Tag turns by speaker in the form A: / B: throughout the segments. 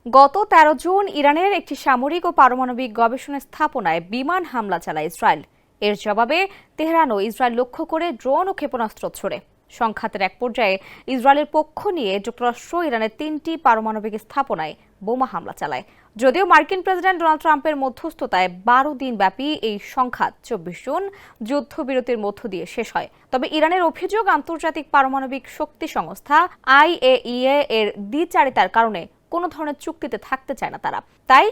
A: গত ১৩ জুন ইরানের একটি সামরিক ও পারমাণবিক গবেষণা স্থাপনায় বিমান হামলা চালায় ইসরায়েল। এর জবাবে তেহরানও ইসরায়েল লক্ষ্য করে ড্রোন ও ক্ষেপণাস্ত্র ছোড়ে। সংঘাতের এক পর্যায়ে ইসরায়েলের পক্ষ নিয়ে যুক্তরাষ্ট্র ইরানের ৩টি পারমাণবিক স্থাপনায় বোমা হামলা চালায়। যদিও মার্কিন প্রেসিডেন্ট ডোনাল্ড ট্রাম্পের মধ্যস্থতায় ১২ দিন ব্যাপী এই সংঘাত ২৪ জুন যুদ্ধবিরতির মধ্য দিয়ে শেষ হয়। তবে ইরানের অভিযোগ, আন্তর্জাতিক পারমাণবিক শক্তি সংস্থা IAEA এর দ্বিচারিতার কারণে কোনো ধরনের চুক্তিতে থাকতে চায় না তারা। তাই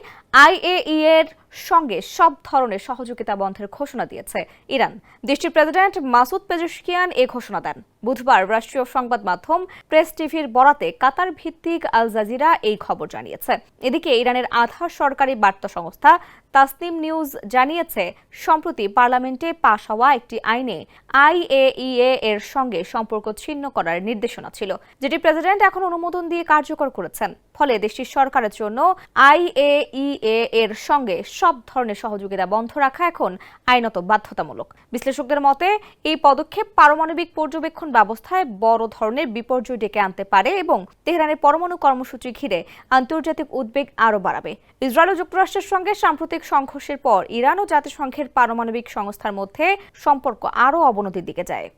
A: IAEA এর সঙ্গে সব ধরনের সহযোগিতা বন্ধের ঘোষণা দিয়েছে ইরান। দেশটির প্রেসিডেন্ট মাসুদ পেজেশকিয়ান এ ঘোষণা দেন। বুধবার রাষ্ট্রীয় সংবাদ মাধ্যম প্রেস টিভির বরাতে কাতার ভিত্তিক আল জাজিরা এই খবর জানিয়েছে। এদিকে ইরানের আধা সরকারি বার্তা সংস্থা তাসনিম নিউজ জানিয়েছে, সম্প্রতি পার্লামেন্টে পাশ হওয়া একটি আইনে IAEA এর সঙ্গে সম্পর্ক ছিন্ন করার নির্দেশনা ছিল, যেটি প্রেসিডেন্ট এখন অনুমোদন দিয়ে কার্যকর করেছেন। ফলে দেশটির সরকারের জন্য IAEA এর সঙ্গে সব ধরনের সহযোগিতা বন্ধ রাখা এখন আইনত বাধ্যতামূলক। বিশ্লেষকদের মতে এই পদক্ষেপ পারমাণবিক পর্যবেক্ষণ ব্যবস্থায় বড় ধরনের বিপর্যয় ডেকে আনতে পারে এবং তেহরানের পরমাণু কর্মসূচি ঘিরে আন্তর্জাতিক উদ্বেগ আরও বাড়াবে। ইসরায়েল ও যুক্তরাষ্ট্রের সঙ্গে সাম্প্রতিক সংঘর্ষের পর ইরান ও জাতিসংঘের পারমাণবিক সংস্থার মধ্যে সম্পর্ক আরও অবনতির দিকে যায়।